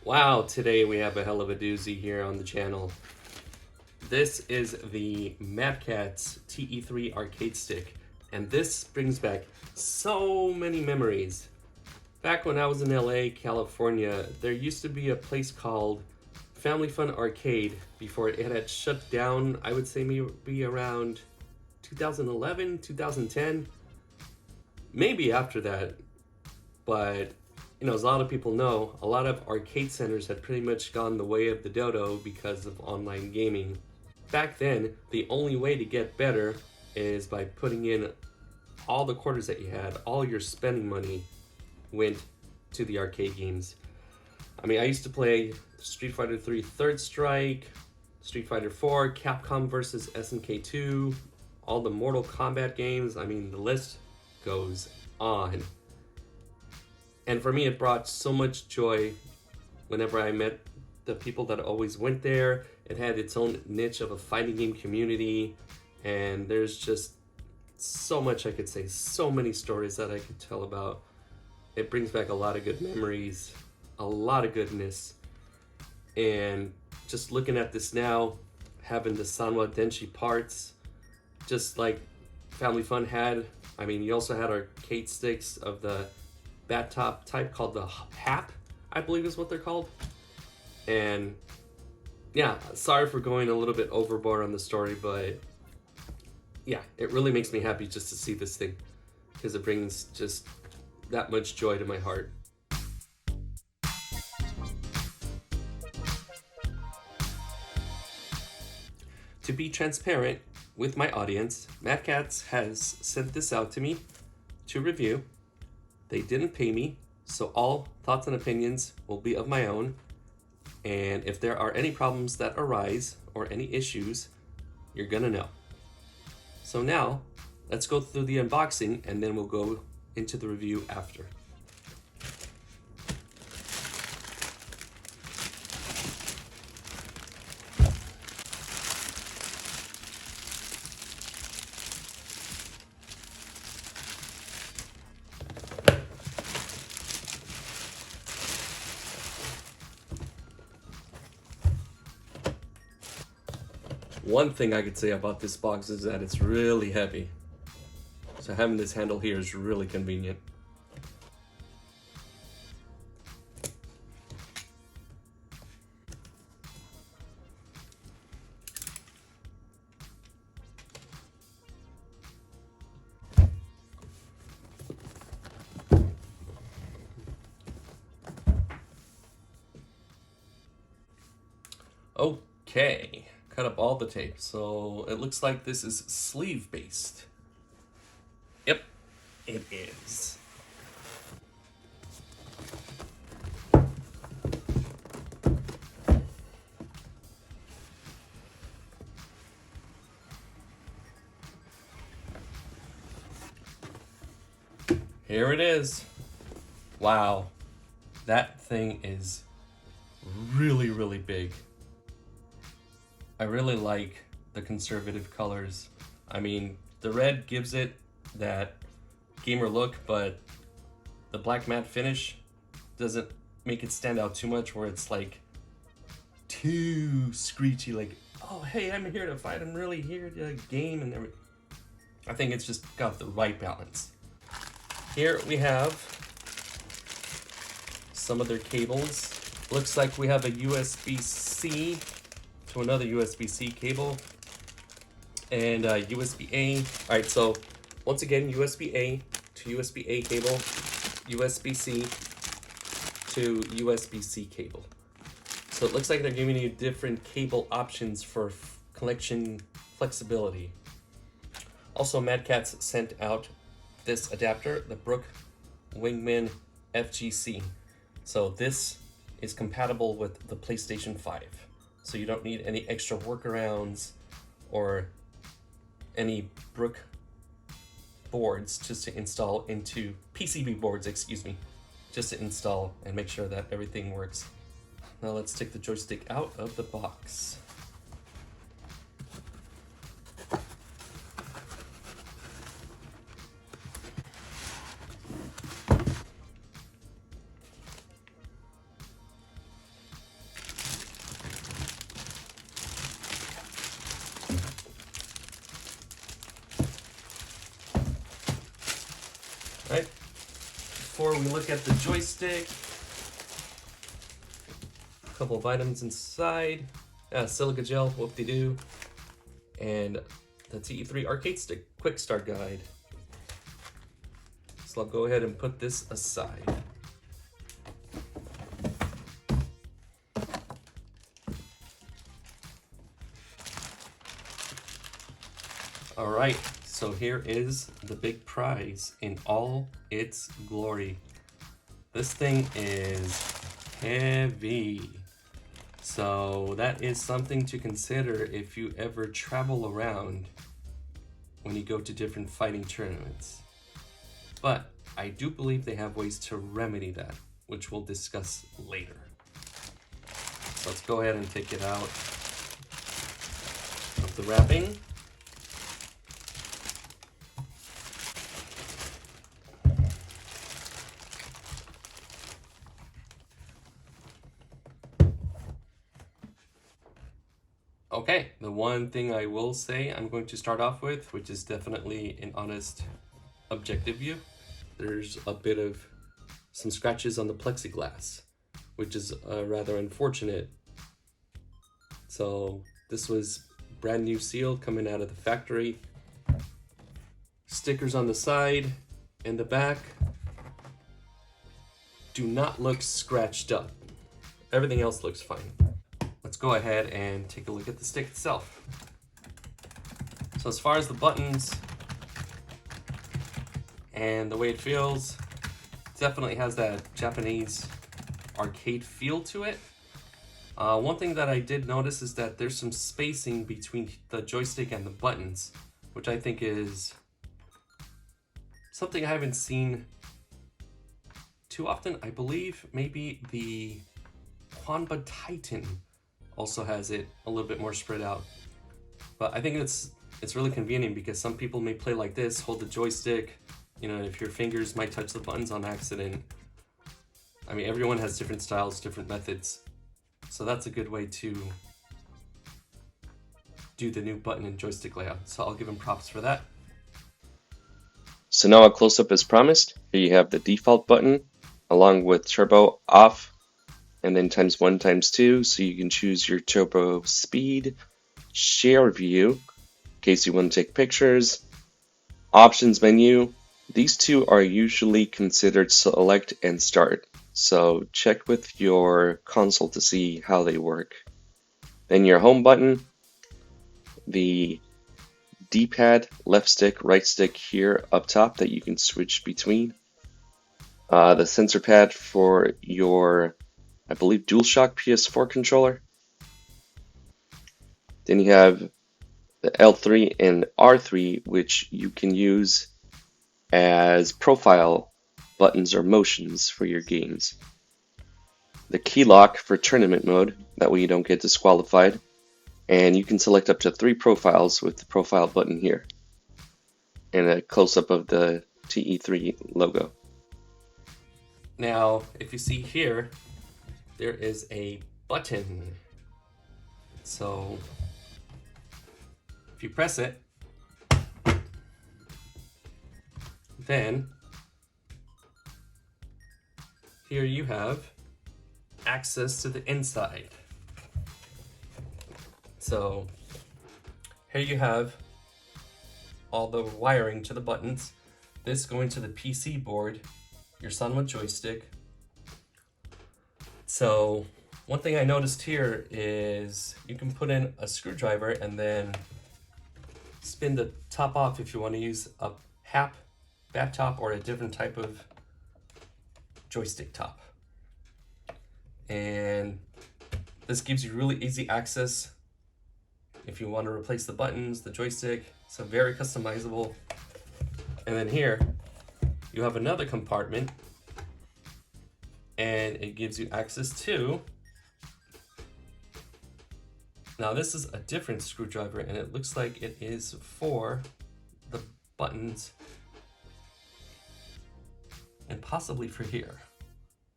Wow, today we have a hell of a doozy here on the channel. This is the Mad Catz T.E.3 arcade stick, and this brings back so many memories. Back when I was in LA, California, there used to be a place called Family Fun Arcade before it had shut down. I would say maybe around 2011, 2010, maybe after that. But you know, as a lot of people know, a lot of arcade centers had pretty much gone the way of the dodo because of online gaming. Back then, the only way to get better is by putting in all the quarters that you had. All your spending money went to the arcade games. I mean, I used to play Street Fighter 3 Third Strike, Street Fighter 4, Capcom vs. SNK 2, all the Mortal Kombat games. I mean, the list goes on. And for me, it brought so much joy whenever I met the people that always went there. It had its own niche of a fighting game community, and there's just so much I could say, so many stories that I could tell about. It brings back a lot of good memories, a lot of goodness. And just looking at this now, having the Sanwa Denshi parts, just like Family Fun had. I mean, you also had arcade sticks of the bat top type called the HAP, I believe is what they're called. And yeah, sorry for going a little bit overboard on the story, but yeah, it really makes me happy just to see this thing because it brings just that much joy to my heart. To be transparent with my audience, Mad Catz has sent this out to me to review. They didn't pay me, so all thoughts and opinions will be of my own. And if there are any problems that arise or any issues, you're gonna know. So now, let's go through the unboxing and then we'll go into the review after. One thing I could say about this box is that it's really heavy. So having this handle here is really convenient. Okay. Cut up all the tape, so it looks like this is sleeve based. Yep, it is. Here it is. Wow, that thing is really, really big. I really like the conservative colors. I mean, the red gives it that gamer look, but the black matte finish doesn't make it stand out too much where it's like too screechy, like, oh, hey, I'm here to fight, I'm really here to game and everything. I think it's just got the right balance. Here we have some of their cables. Looks like we have a USB-C to another USB-C cable and USB-A. All right, so once again, USB-A to USB-A cable, USB-C to USB-C cable. So it looks like they're giving you different cable options for connection flexibility. Also, Mad Catz sent out this adapter, the Brook Wingman FGC. So this is compatible with the PlayStation 5. So you don't need any extra workarounds or any Brook boards just to install into PCB boards, excuse me, just to install and make sure that everything works. Now let's take the joystick out of the box. we look at the joystick. A couple of items inside. Silica gel, whoop-de-doo. And the TE3 arcade stick quick start guide. So I'll go ahead and put this aside. All right, so here is the big prize in all its glory. This thing is heavy. So that is something to consider if you ever travel around when you go to different fighting tournaments. But I do believe they have ways to remedy that, which we'll discuss later. So let's go ahead and take it out of the wrapping. Okay, the one thing I will say I'm going to start off with, which is definitely an honest, objective view. There's a bit of some scratches on the plexiglass, which is rather unfortunate. So this was brand new sealed coming out of the factory. Stickers on the side and the back do not look scratched up. Everything else looks fine. Let's go ahead and take a look at the stick itself. So as far as the buttons and the way it feels, it definitely has that Japanese arcade feel to it. One thing that I did notice is that there's some spacing between the joystick and the buttons, which I think is something I haven't seen too often. I believe maybe the Quanba Titan also has it a little bit more spread out. But I think it's really convenient because some people may play like this, hold the joystick, you know, if your fingers might touch the buttons on accident. I mean, everyone has different styles, different methods. So that's a good way to do the new button and joystick layout. So I'll give him props for that. So now a close-up as promised. Here you have the default button along with turbo off and then ×1 ×2, so you can choose your turbo speed, share view in case you want to take pictures, options menu. These two are usually considered select and start, so check with your console to see how they work. Then your home button, the D-pad, left stick, right stick here up top that you can switch between. The sensor pad for your, I believe, DualShock PS4 controller. Then you have the L3 and R3, which you can use as profile buttons or motions for your games. The key lock for tournament mode, that way you don't get disqualified. And you can select up to 3 profiles with the profile button here. And a close-up of the TE3 logo. Now, if you see here, there is a button. So if you press it, then here you have access to the inside. So here you have all the wiring to the buttons. This going to the PC board, your son with joystick. So one thing I noticed here is you can put in a screwdriver and then spin the top off if you want to use a HAP bat top or a different type of joystick top. And this gives you really easy access if you want to replace the buttons, the joystick. So very customizable. And then here you have another compartment and it gives you access to, now this is a different screwdriver and it looks like it is for the buttons and possibly for here.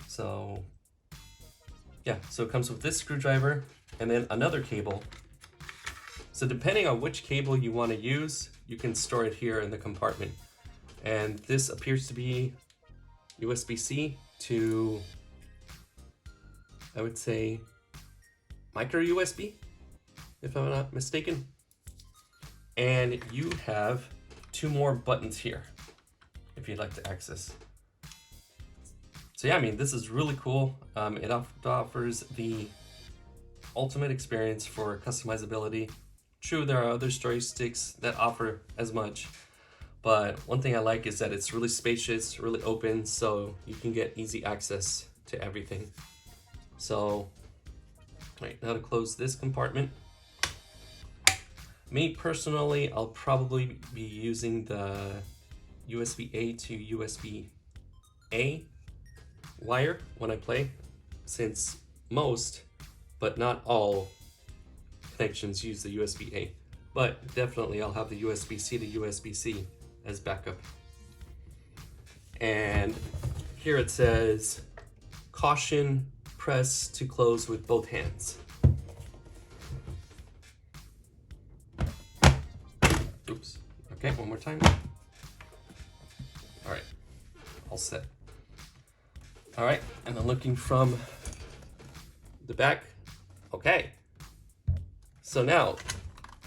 So yeah, so it comes with this screwdriver and then another cable. So depending on which cable you want to use, you can store it here in the compartment. And this appears to be USB-C to, I would say, micro USB, if I'm not mistaken. And you have 2 more buttons here if you'd like to access. So yeah, I mean, this is really cool. It offers the ultimate experience for customizability. True, there are other joysticks that offer as much, but one thing I like is that it's really spacious, really open, so you can get easy access to everything. So, right, now to close this compartment. Me personally, I'll probably be using the USB-A to USB-A wire when I play, since most, but not all, connections use the USB-A. But definitely I'll have the USB-C to USB-C as backup. And here it says, caution, press to close with both hands. Oops. Okay, one more time. All right, all set. All right, and then looking from the back, okay. So now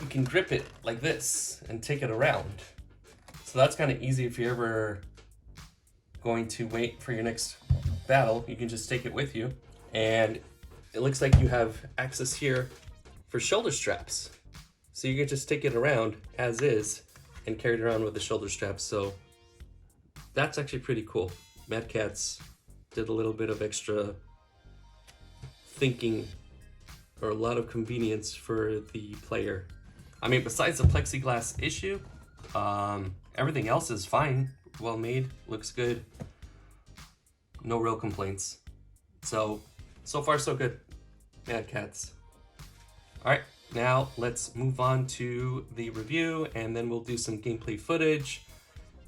you can grip it like this and take it around. So that's kind of easy if you're ever going to wait for your next battle. You can just take it with you. And it looks like you have access here for shoulder straps. So you can just take it around as is and carry it around with the shoulder straps. So that's actually pretty cool. Mad Catz did a little bit of extra thinking, or a lot of convenience for the player. I mean, besides the plexiglass issue, everything else is fine, well made, looks good, no real complaints. So far so good, Mad Catz. All right, now let's move on to the review, and then we'll do some gameplay footage.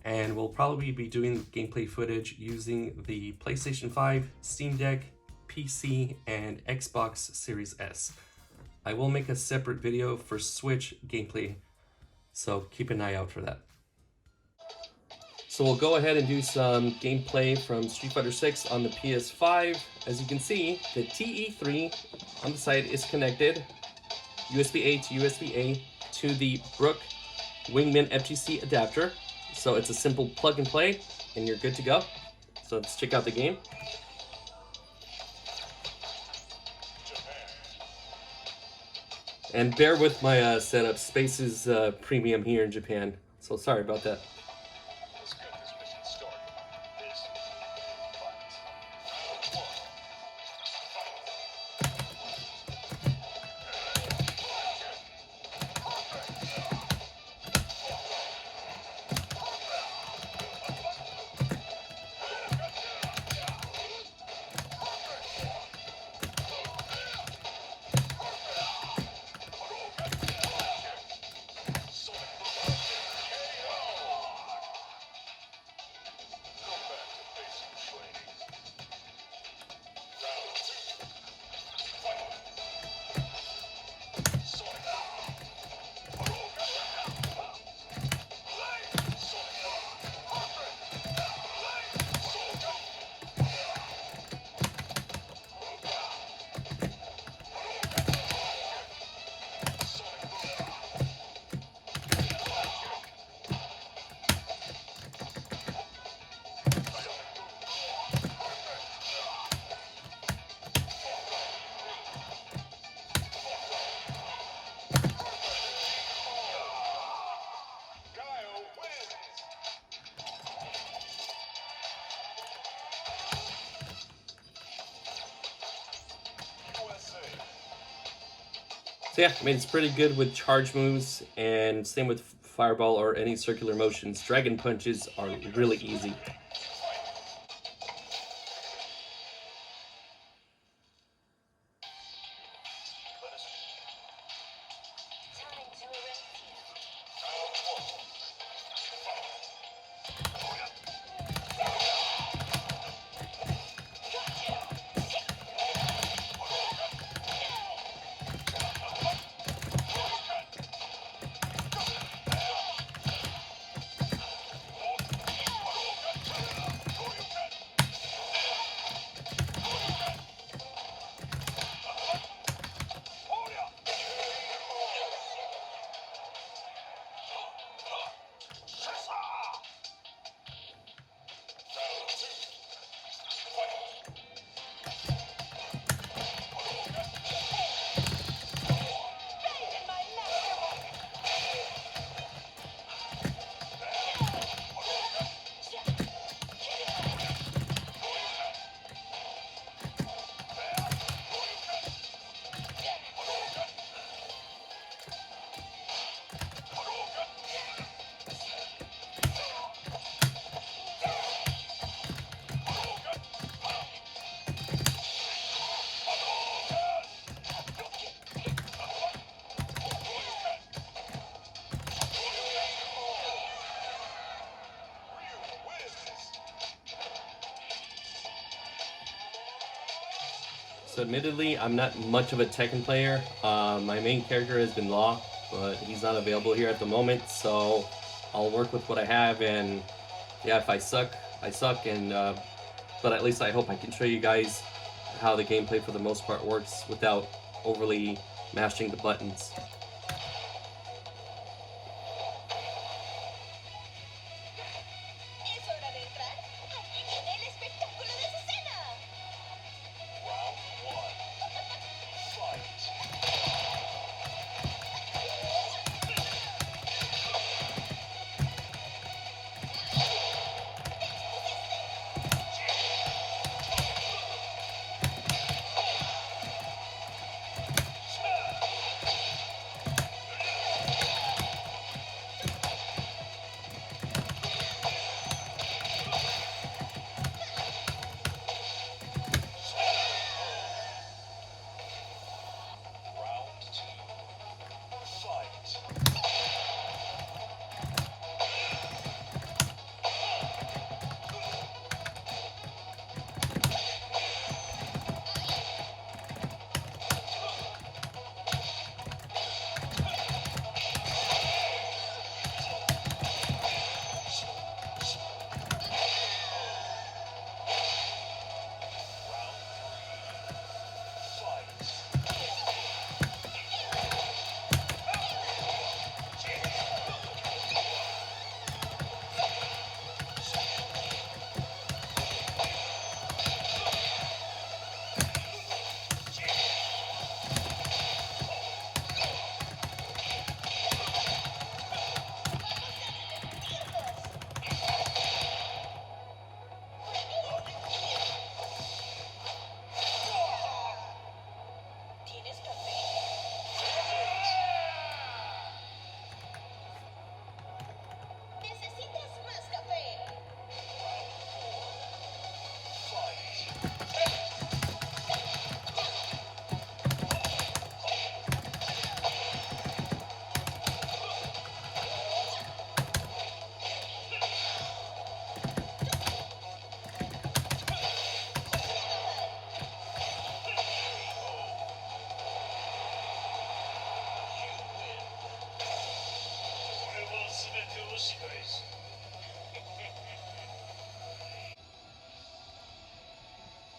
And we'll probably be doing gameplay footage using the PlayStation 5, Steam Deck, PC, and Xbox Series S. I will make a separate video for Switch gameplay, so keep an eye out for that. So we'll go ahead and do some gameplay from Street Fighter 6 on the PS5. As you can see, the TE3 on the side is connected, USB-A to USB-A, to the Brook Wingman FGC adapter. So it's a simple plug and play, and you're good to go. So let's check out the game. And bear with my setup. Space is premium here in Japan, so sorry about that. So yeah, I mean, it's pretty good with charge moves, and same with fireball or any circular motions. Dragon punches are really easy. So admittedly, I'm not much of a Tekken player. My main character has been Law, but he's not available here at the moment, so I'll work with what I have, and yeah, if I suck, I suck, and but at least I hope I can show you guys how the gameplay for the most part works without overly mashing the buttons.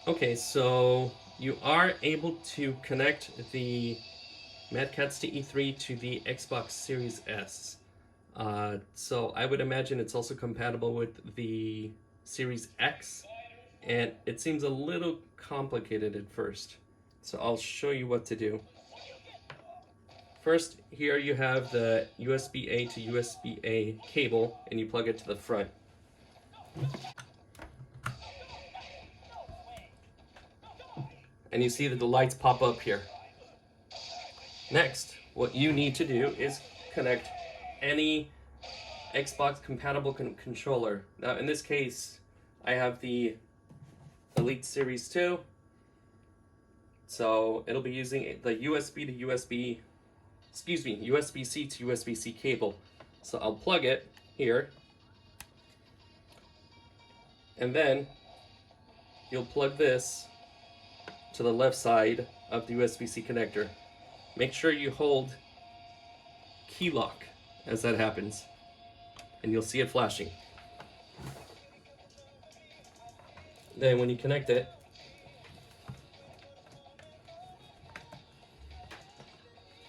Okay, so you are able to connect the Mad Catz T.E.3 to the Xbox Series S. So I would imagine it's also compatible with the Series X, and it seems a little complicated at first. So I'll show you what to do. First, here you have the USB-A to USB-A cable, and you plug it to the front. And you see that the lights pop up here. Next, what you need to do is connect any Xbox compatible controller. Now in this case, I have the Elite Series 2. So it'll be using the USB-C to USB-C cable. So I'll plug it here. And then you'll plug this to the left side of the USB-C connector. Make sure you hold key lock as that happens, and you'll see it flashing. Then when you connect it,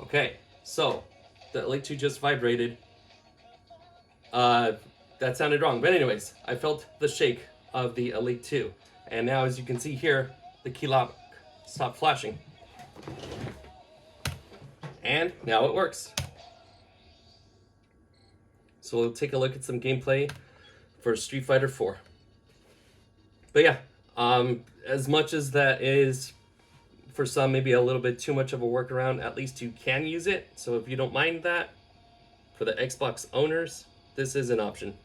okay, so the Elite 2 just vibrated. That sounded wrong, but anyways, I felt the shake of the Elite 2, and now as you can see here, the key lock stopped flashing. And now it works. So we'll take a look at some gameplay for Street Fighter 4. But yeah, as much as that is for some maybe a little bit too much of a workaround, at least you can use it. So if you don't mind that, for the Xbox owners, this is an option.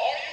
Are you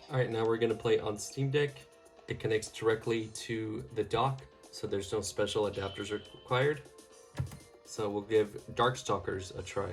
Alright, now we're going to play on Steam Deck. It connects directly to the dock, so there's no special adapters required. So we'll give Darkstalkers a try.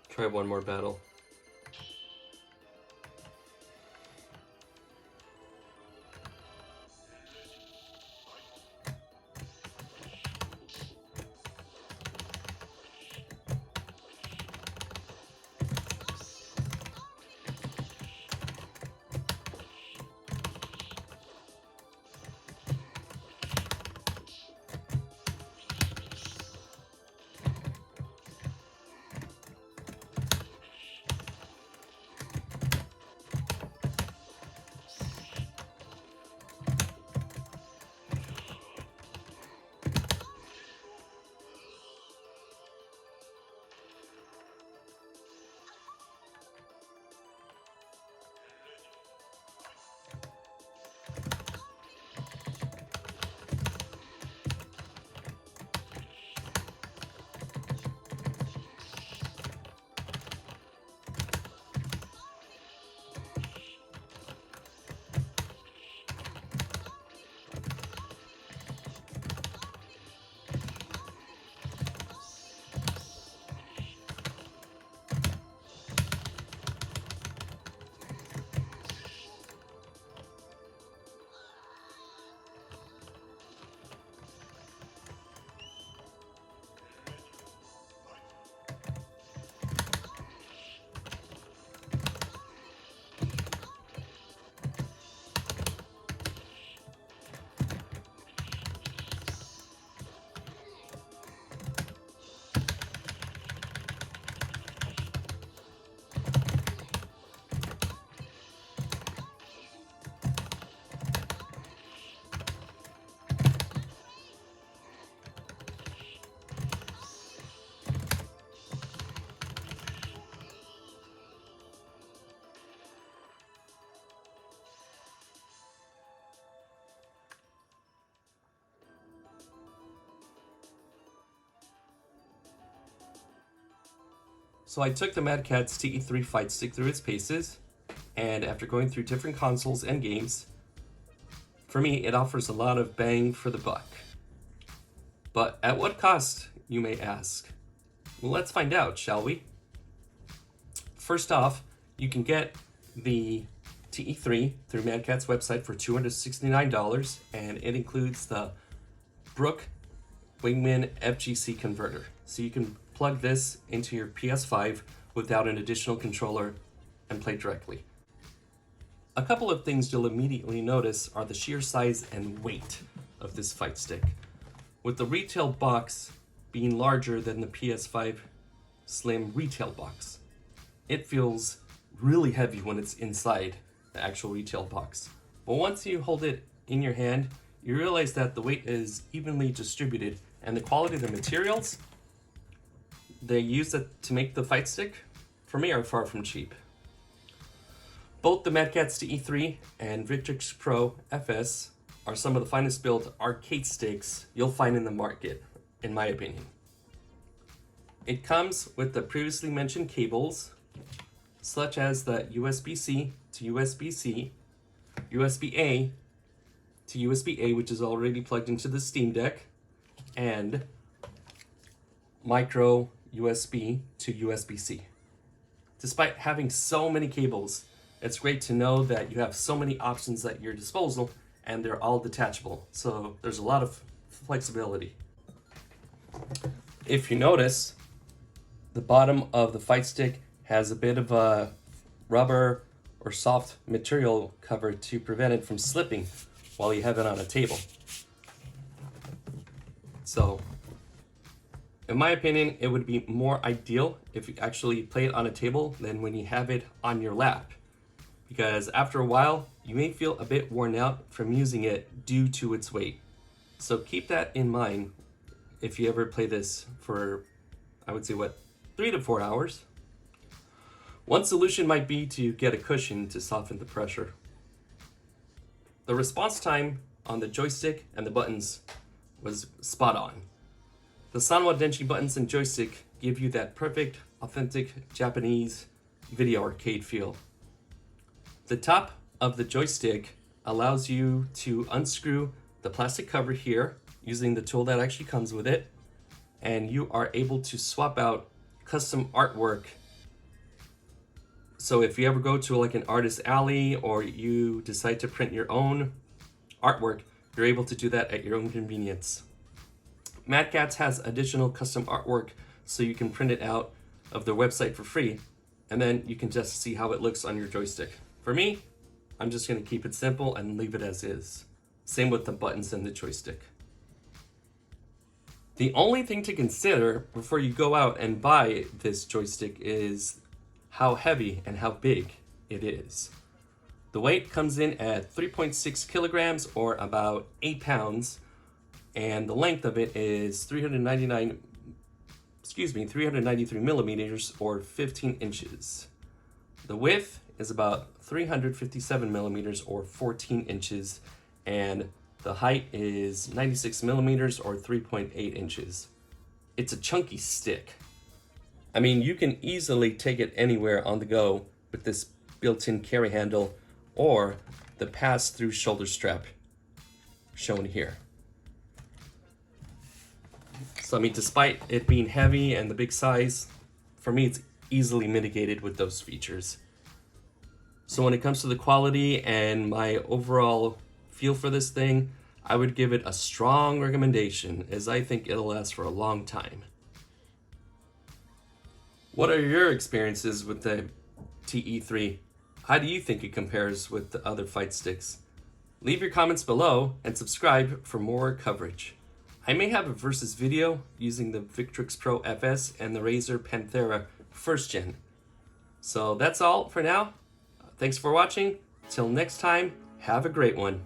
Try one more battle. So I took the Mad Catz T.E.3 fight stick through its paces, and after going through different consoles and games, for me it offers a lot of bang for the buck. But at what cost, you may ask? Well, let's find out, shall we? First off, you can get the TE3 through Mad Catz website for $269, and it includes the Brook Wingman FGC converter. So you can plug this into your PS5 without an additional controller and play directly. A couple of things you'll immediately notice are the sheer size and weight of this fight stick. With the retail box being larger than the PS5 Slim retail box, it feels really heavy when it's inside the actual retail box. But once you hold it in your hand, you realize that the weight is evenly distributed, and the quality of the materials they use to make the fight stick, for me, are far from cheap. Both the Mad Catz T.E.3 and Victrix Pro FS are some of the finest built arcade sticks you'll find in the market, in my opinion. It comes with the previously mentioned cables, such as the USB-C to USB-C, USB-A to USB-A, which is already plugged into the Steam Deck, and micro USB to USB-C. Despite having so many cables, it's great to know that you have so many options at your disposal and they're all detachable. So there's a lot of flexibility. If you notice, the bottom of the fight stick has a bit of a rubber or soft material cover to prevent it from slipping while you have it on a table. So, in my opinion, it would be more ideal if you actually play it on a table than when you have it on your lap. Because after a while, you may feel a bit worn out from using it due to its weight. So keep that in mind if you ever play this for, I would say, 3 to 4 hours. One solution might be to get a cushion to soften the pressure. The response time on the joystick and the buttons was spot on. The Sanwa Denshi buttons and joystick give you that perfect, authentic Japanese video arcade feel. The top of the joystick allows you to unscrew the plastic cover here using the tool that actually comes with it, and you are able to swap out custom artwork. So if you ever go to like an artist alley or you decide to print your own artwork, you're able to do that at your own convenience. Mad Catz has additional custom artwork so you can print it out of their website for free, and then you can just see how it looks on your joystick. For me, I'm just going to keep it simple and leave it as is. Same with the buttons and the joystick. The only thing to consider before you go out and buy this joystick is how heavy and how big it is. The weight comes in at 3.6 kilograms or about 8 pounds, and the length of it is 393 millimeters or 15 inches. The width is about 357 millimeters or 14 inches, and the height is 96 millimeters or 3.8 inches. It's a chunky stick. I mean, you can easily take it anywhere on the go with this built-in carry handle or the pass-through shoulder strap shown here. So I mean, despite it being heavy and the big size, for me it's easily mitigated with those features. So when it comes to the quality and my overall feel for this thing, I would give it a strong recommendation, as I think it'll last for a long time. What are your experiences with the TE3? How do you think it compares with the other fight sticks? Leave your comments below and subscribe for more coverage. I may have a versus video using the Victrix Pro FS and the Razer Panthera 1st Gen. So that's all for now. Thanks for watching. Till next time, have a great one.